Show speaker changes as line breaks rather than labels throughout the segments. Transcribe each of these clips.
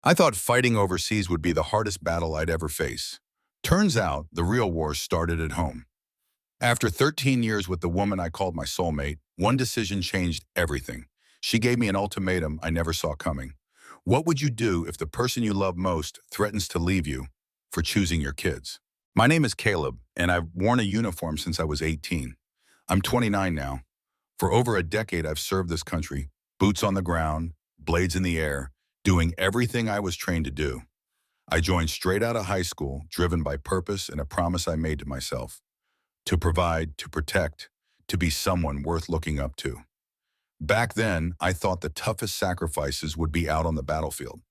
I thought fighting overseas would be the hardest battle I'd ever face. Turns out, the real war started at home. After 13 years with the woman I called my soulmate, one decision changed everything. She gave me an ultimatum I never saw coming. What would you do if the person you love most threatens to leave you for choosing your kids? My name is Caleb, and I've worn a uniform since I was 18. I'm 29 now. For over a decade, I've served this country, boots on the ground, blades in the air, doing everything I was trained to do. I joined straight out of high school, driven by purpose and a promise I made to myself to provide, to protect, to be someone worth looking up to. Back then, I thought the toughest sacrifices would be out on the battlefield,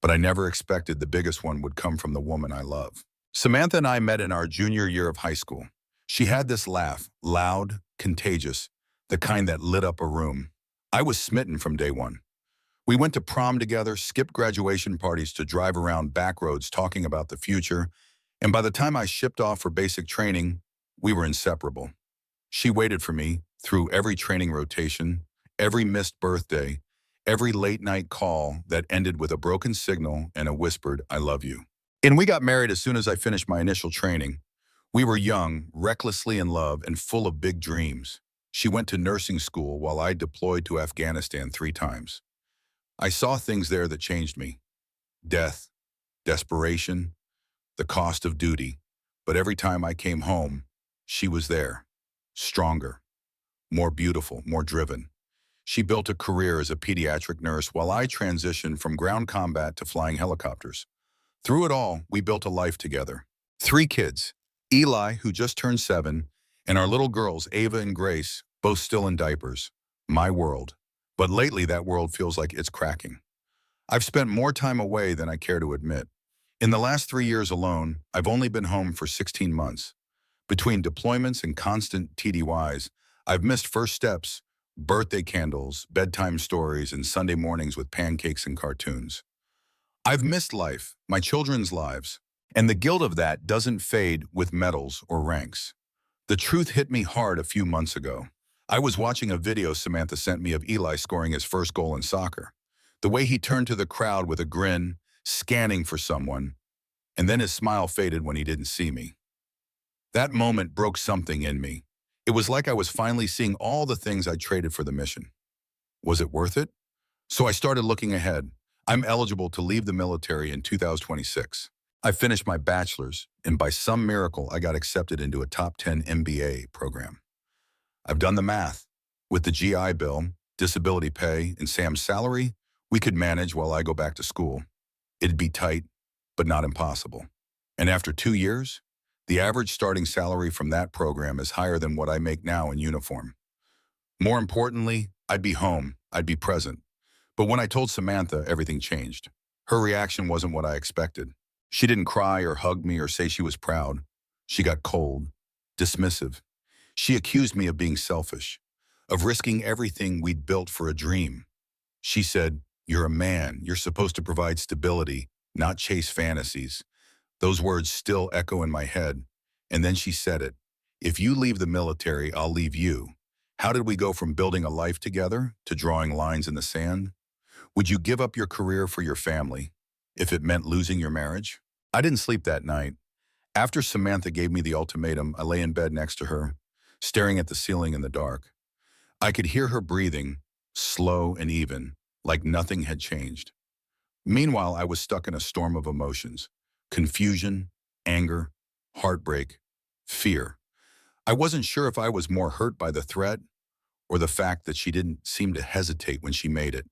but I never expected the biggest one would come from the woman I love. Samantha and I met in our junior year of high school. She had this laugh, loud, contagious, the kind that lit up a room. I was smitten from day one. We went to prom together, skipped graduation parties to drive around back roads talking about the future, and by the time I shipped off for basic training, we were inseparable. She waited for me through every training rotation, every missed birthday, every late night call that ended with a broken signal and a whispered, "I love you." And we got married as soon as I finished my initial training. We were young, recklessly in love, and full of big dreams. She went to nursing school while I deployed to Afghanistan 3 times. I saw things there that changed me. Death, desperation, the cost of duty. But every time I came home, she was there. Stronger, more beautiful, more driven. She built a career as a pediatric nurse while I transitioned from ground combat to flying helicopters. Through it all, we built a life together. 3 kids, Eli, who just turned 7, and our little girls, Ava and Grace, both still in diapers. My world. But lately, that world feels like it's cracking. I've spent more time away than I care to admit. In the last 3 years alone, I've only been home for 16 months. Between deployments and constant TDYs, I've missed first steps, birthday candles, bedtime stories, and Sunday mornings with pancakes and cartoons. I've missed life, my children's lives, and the guilt of that doesn't fade with medals or ranks. The truth hit me hard a few months ago. I was watching a video Samantha sent me of Eli scoring his first goal in soccer. The way he turned to the crowd with a grin, scanning for someone, and then his smile faded when he didn't see me. That moment broke something in me. It was like I was finally seeing all the things I traded for the mission. Was it worth it? So I started looking ahead. I'm eligible to leave the military in 2026. I finished my bachelor's, and by some miracle, I got accepted into a top 10 MBA program. I've done the math. With the GI Bill, disability pay, and Sam's salary, we could manage while I go back to school. It'd be tight, but not impossible. And after 2 years, the average starting salary from that program is higher than what I make now in uniform. More importantly, I'd be home, I'd be present. But when I told Samantha, everything changed. Her reaction wasn't what I expected. She didn't cry or hug me or say she was proud. She got cold, dismissive. She accused me of being selfish, of risking everything we'd built for a dream. She said, "You're a man. You're supposed to provide stability, not chase fantasies." Those words still echo in my head. And then she said it. "If you leave the military, I'll leave you." How did we go from building a life together to drawing lines in the sand? Would you give up your career for your family if it meant losing your marriage? I didn't sleep that night. After Samantha gave me the ultimatum, I lay in bed next to her, staring at the ceiling in the dark. I could hear her breathing, slow and even, like nothing had changed. Meanwhile, I was stuck in a storm of emotions. Confusion, anger, heartbreak, fear. I wasn't sure if I was more hurt by the threat or the fact that she didn't seem to hesitate when she made it.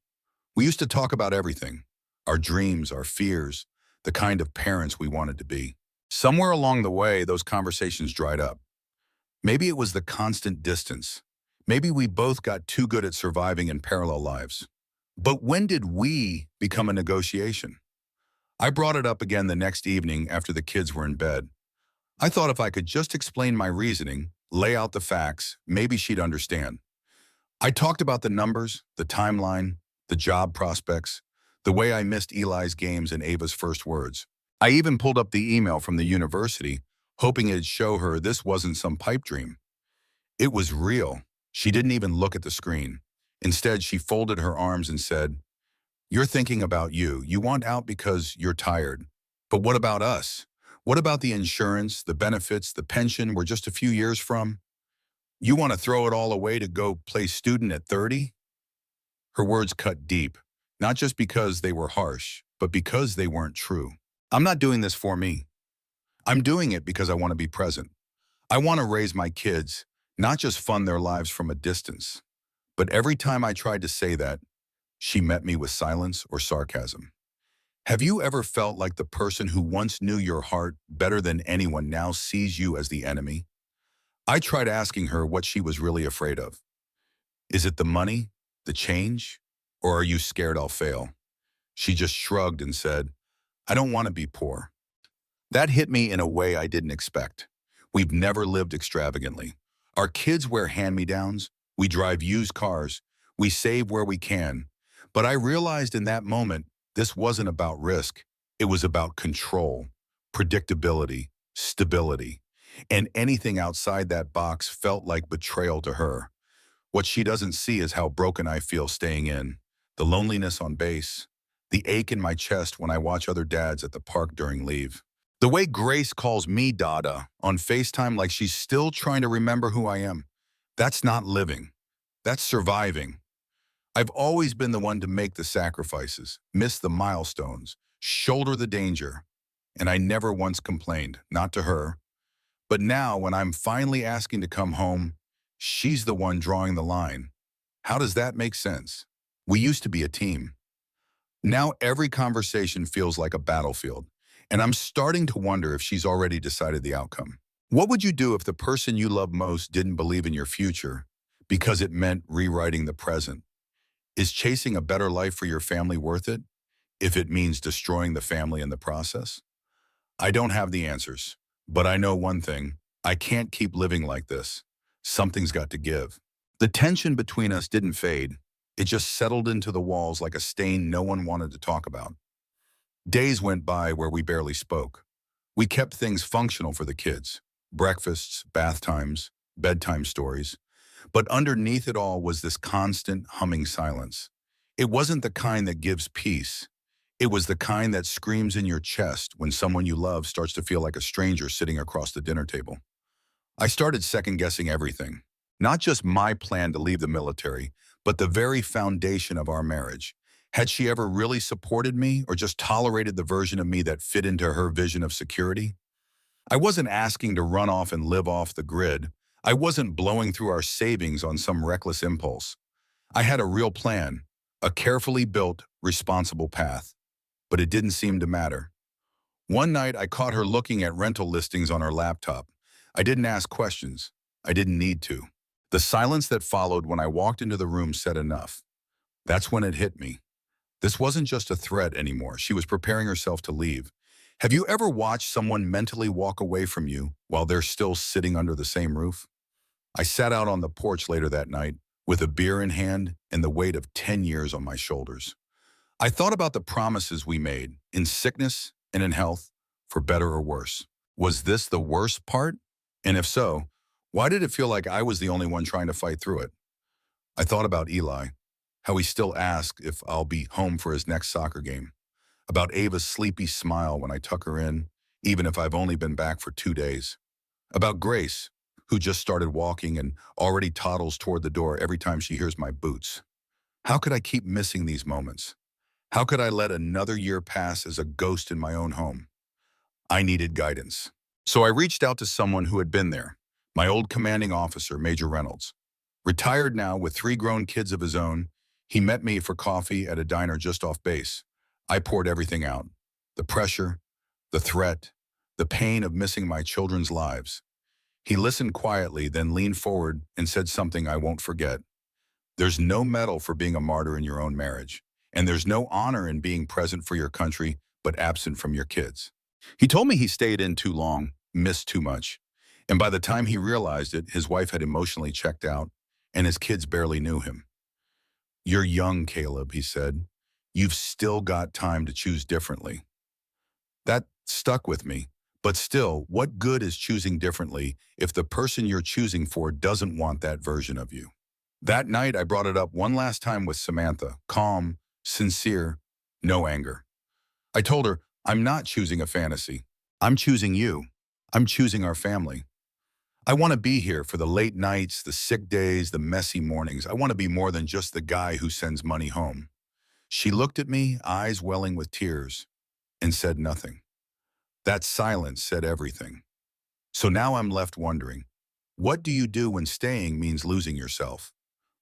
We used to talk about everything, our dreams, our fears, the kind of parents we wanted to be. Somewhere along the way, those conversations dried up. Maybe it was the constant distance. Maybe we both got too good at surviving in parallel lives. But when did we become a negotiation? I brought it up again the next evening after the kids were in bed. I thought if I could just explain my reasoning, lay out the facts, maybe she'd understand. I talked about the numbers, the timeline, the job prospects, the way I missed Eli's games and Ava's first words. I even pulled up the email from the university, hoping it'd show her this wasn't some pipe dream. It was real. She didn't even look at the screen. Instead, she folded her arms and said, You're thinking about you. You want out because you're tired. But what about us? What about the insurance, the benefits, the pension we're just a few years from? You want to throw it all away to go play student at 30? Her words cut deep, not just because they were harsh, but because they weren't true. I'm not doing this for me. I'm doing it because I want to be present. I want to raise my kids, not just fund their lives from a distance. But every time I tried to say that, she met me with silence or sarcasm. Have you ever felt like the person who once knew your heart better than anyone now sees you as the enemy? I tried asking her what she was really afraid of. Is it the money, the change, or are you scared I'll fail? She just shrugged and said, I don't want to be poor. That hit me in a way I didn't expect. We've never lived extravagantly. Our kids wear hand-me-downs, we drive used cars, we save where we can. But I realized in that moment, this wasn't about risk. It was about control, predictability, stability. And anything outside that box felt like betrayal to her. What she doesn't see is how broken I feel staying in, the loneliness on base, the ache in my chest when I watch other dads at the park during leave. The way Grace calls me Dada on FaceTime like she's still trying to remember who I am. That's not living. That's surviving. I've always been the one to make the sacrifices, miss the milestones, shoulder the danger. And I never once complained, not to her. But now when I'm finally asking to come home, she's the one drawing the line. How does that make sense? We used to be a team. Now every conversation feels like a battlefield, and I'm starting to wonder if she's already decided the outcome. What would you do if the person you love most didn't believe in your future because it meant rewriting the present? Is chasing a better life for your family worth it if it means destroying the family in the process? I don't have the answers, but I know one thing. I can't keep living like this. Something's got to give. The tension between us didn't fade. It just settled into the walls like a stain no one wanted to talk about. Days went by where we barely spoke. We kept things functional for the kids. Breakfasts, bath times, bedtime stories. But underneath it all was this constant humming silence. It wasn't the kind that gives peace. It was the kind that screams in your chest when someone you love starts to feel like a stranger sitting across the dinner table. I started second-guessing everything. Not just my plan to leave the military, but the very foundation of our marriage. Had she ever really supported me or just tolerated the version of me that fit into her vision of security? I wasn't asking to run off and live off the grid. I wasn't blowing through our savings on some reckless impulse. I had a real plan, a carefully built, responsible path. But it didn't seem to matter. One night, I caught her looking at rental listings on her laptop. I didn't ask questions. I didn't need to. The silence that followed when I walked into the room said enough. That's when it hit me. This wasn't just a threat anymore. She was preparing herself to leave. Have you ever watched someone mentally walk away from you while they're still sitting under the same roof? I sat out on the porch later that night with a beer in hand and the weight of 10 years on my shoulders. I thought about the promises we made, in sickness and in health, for better or worse. Was this the worst part? And if so, why did it feel like I was the only one trying to fight through it? I thought about Eli, how he still asks if I'll be home for his next soccer game. About Ava's sleepy smile when I tuck her in, even if I've only been back for 2 days. About Grace, who just started walking and already toddles toward the door every time she hears my boots. How could I keep missing these moments? How could I let another year pass as a ghost in my own home? I needed guidance. So I reached out to someone who had been there, my old commanding officer, Major Reynolds. Retired now with 3 grown kids of his own, he met me for coffee at a diner just off base. I poured everything out. The pressure, the threat, the pain of missing my children's lives. He listened quietly, then leaned forward and said something I won't forget. There's no medal for being a martyr in your own marriage, and there's no honor in being present for your country but absent from your kids. He told me he stayed in too long, missed too much, and by the time he realized it, his wife had emotionally checked out, and his kids barely knew him. You're young, Caleb, he said. You've still got time to choose differently. That stuck with me. But still, what good is choosing differently if the person you're choosing for doesn't want that version of you? That night, I brought it up one last time with Samantha, calm, sincere, no anger. I told her, I'm not choosing a fantasy. I'm choosing you. I'm choosing our family. I want to be here for the late nights, the sick days, the messy mornings. I want to be more than just the guy who sends money home. She looked at me, eyes welling with tears, and said nothing. That silence said everything. So now I'm left wondering, what do you do when staying means losing yourself,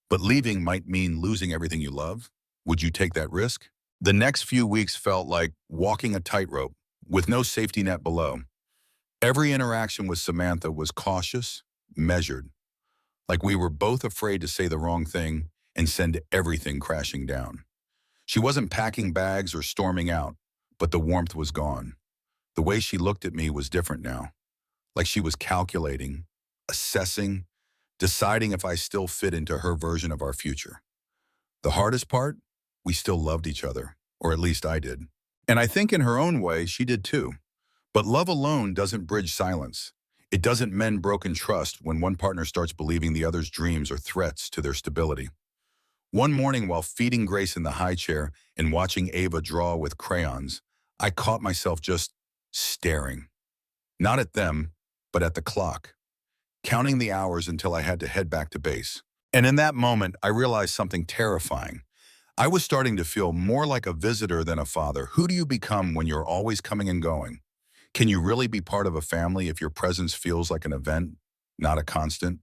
but leaving might mean losing everything you love? Would you take that risk? The next few weeks felt like walking a tightrope with no safety net below. Every interaction with Samantha was cautious, measured, like we were both afraid to say the wrong thing and send everything crashing down. She wasn't packing bags or storming out, but the warmth was gone. The way she looked at me was different now, like she was calculating, assessing, deciding if I still fit into her version of our future. The hardest part? We still loved each other, or at least I did. And I think in her own way, she did too. But love alone doesn't bridge silence. It doesn't mend broken trust when one partner starts believing the other's dreams are threats to their stability. One morning while feeding Grace in the high chair and watching Ava draw with crayons, I caught myself just staring. Not at them, but at the clock, counting the hours until I had to head back to base. And in that moment, I realized something terrifying. I was starting to feel more like a visitor than a father. Who do you become when you're always coming and going? Can you really be part of a family if your presence feels like an event, not a constant?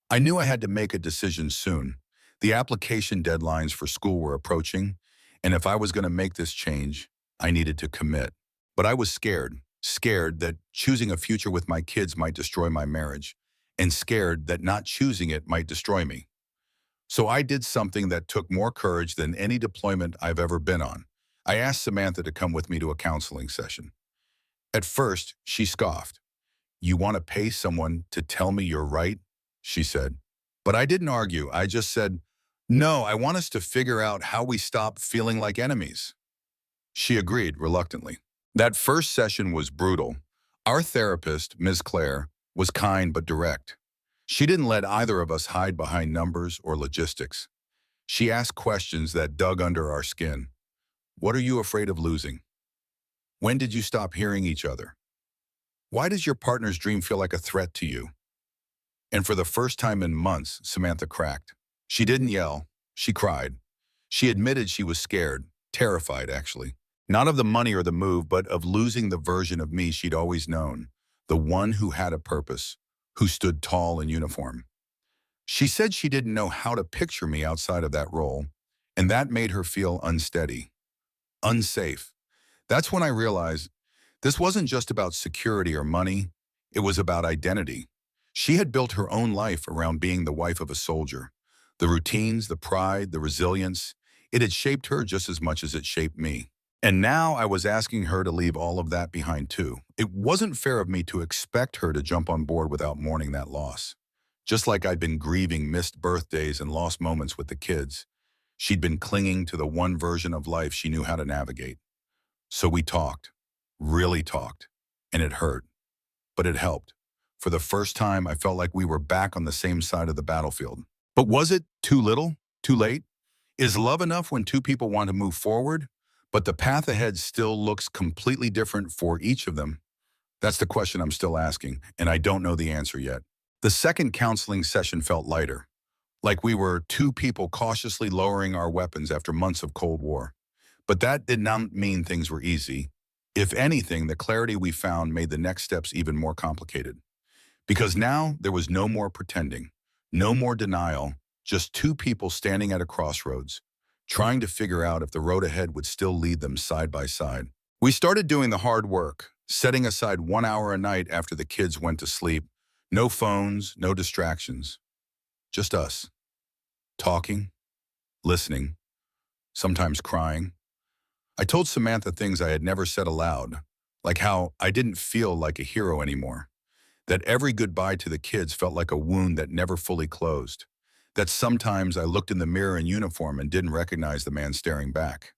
I knew I had to make a decision soon. The application deadlines for school were approaching, and if I was going to make this change, I needed to commit. But I was scared that choosing a future with my kids might destroy my marriage, and scared that not choosing it might destroy me. So I did something that took more courage than any deployment I've ever been on. I asked Samantha to come with me to a counseling session. At first, she scoffed. "You want to pay someone to tell me you're right?" she said. But I didn't argue. I just said, "No, I want us to figure out how we stop feeling like enemies." She agreed reluctantly. That first session was brutal. Our therapist, Ms. Claire, was kind but direct. She didn't let either of us hide behind numbers or logistics. She asked questions that dug under our skin. What are you afraid of losing? When did you stop hearing each other? Why does your partner's dream feel like a threat to you? And for the first time in months, Samantha cracked. She didn't yell. She cried. She admitted she was scared, terrified actually. Not of the money or the move, but of losing the version of me she'd always known, the one who had a purpose, who stood tall in uniform. She said she didn't know how to picture me outside of that role, and that made her feel unsteady, unsafe. That's when I realized this wasn't just about security or money, it was about identity. She had built her own life around being the wife of a soldier. The routines, the pride, the resilience, it had shaped her just as much as it shaped me. And now I was asking her to leave all of that behind too. It wasn't fair of me to expect her to jump on board without mourning that loss. Just like I'd been grieving missed birthdays and lost moments with the kids, she'd been clinging to the one version of life she knew how to navigate. So we talked, really talked, and it hurt, but it helped. For the first time, I felt like we were back on the same side of the battlefield. But was it too little? Too late? Is love enough when two people want to move forward, but the path ahead still looks completely different for each of them? That's the question I'm still asking, and I don't know the answer yet. The second counseling session felt lighter, like we were two people cautiously lowering our weapons after months of Cold War. But that did not mean things were easy. If anything, the clarity we found made the next steps even more complicated. Because now there was no more pretending, no more denial, just two people standing at a crossroads, trying to figure out if the road ahead would still lead them side by side. We started doing the hard work, setting aside 1 hour a night after the kids went to sleep. No phones, no distractions. Just us. Talking, listening, sometimes crying. I told Samantha things I had never said aloud, like how I didn't feel like a hero anymore, that every goodbye to the kids felt like a wound that never fully closed, that sometimes I looked in the mirror in uniform and didn't recognize the man staring back.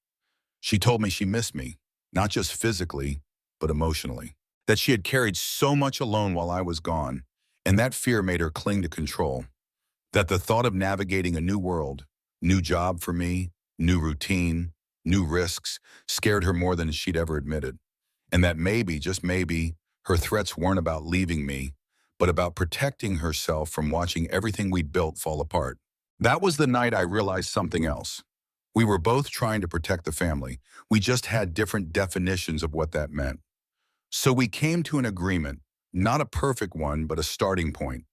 She told me she missed me, not just physically, but emotionally, that she had carried so much alone while I was gone, and that fear made her cling to control, that the thought of navigating a new world, new job for me, new routine, new risks, scared her more than she'd ever admitted. And that maybe, just maybe, her threats weren't about leaving me, but about protecting herself from watching everything we'd built fall apart. That was the night I realized something else. We were both trying to protect the family. We just had different definitions of what that meant. So we came to an agreement, not a perfect one, but a starting point.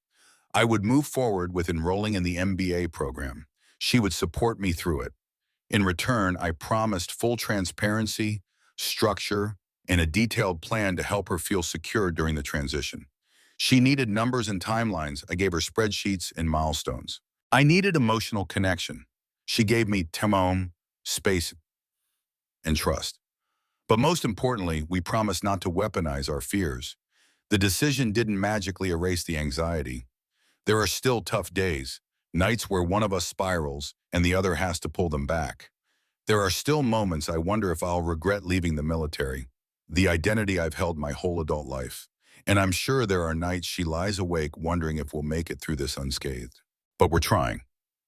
I would move forward with enrolling in the MBA program. She would support me through it. In return, I promised full transparency, structure, and a detailed plan to help her feel secure during the transition. She needed numbers and timelines. I gave her spreadsheets and milestones. I needed emotional connection. She gave me timon, space, and trust. But most importantly, we promised not to weaponize our fears. The decision didn't magically erase the anxiety. There are still tough days, nights where one of us spirals and the other has to pull them back. There are still moments I wonder if I'll regret leaving the military, the identity I've held my whole adult life. And I'm sure there are nights she lies awake wondering if we'll make it through this unscathed. But we're trying.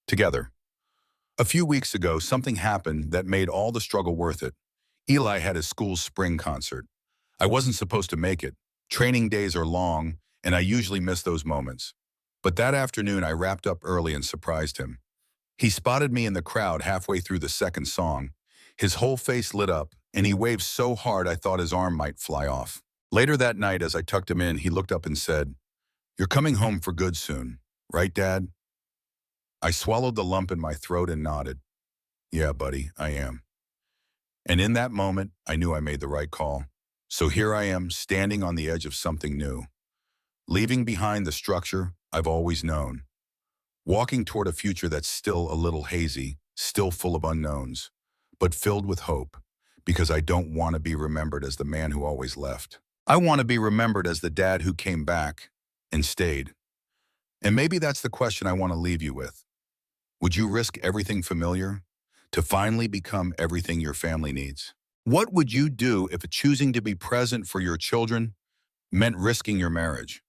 Together. A few weeks ago, something happened that made all the struggle worth it. Eli had his school's spring concert. I wasn't supposed to make it. Training days are long, and I usually miss those moments. But that afternoon, I wrapped up early and surprised him. He spotted me in the crowd halfway through the second song. His whole face lit up, and he waved so hard I thought his arm might fly off. Later that night, as I tucked him in, he looked up and said, "You're coming home for good soon, right, Dad?" I swallowed the lump in my throat and nodded. "Yeah, buddy, I am." And in that moment, I knew I made the right call. So here I am, standing on the edge of something new, leaving behind the structure I've always known, walking toward a future that's still a little hazy, still full of unknowns, but filled with hope, because I don't want to be remembered as the man who always left. I want to be remembered as the dad who came back and stayed. And maybe that's the question I want to leave you with. Would you risk everything familiar to finally become everything your family needs? What would you do if choosing to be present for your children meant risking your marriage?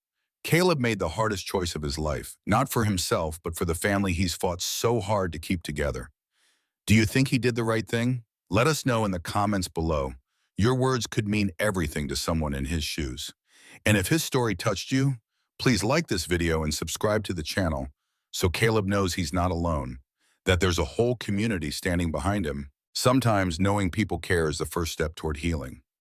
Caleb made the hardest choice of his life, not for himself, but for the family he's fought so hard to keep together. Do you think he did the right thing? Let us know in the comments below. Your words could mean everything to someone in his shoes. And if his story touched you, please like this video and subscribe to the channel so Caleb knows he's not alone, that there's a whole community standing behind him. Sometimes knowing people care is the first step toward healing.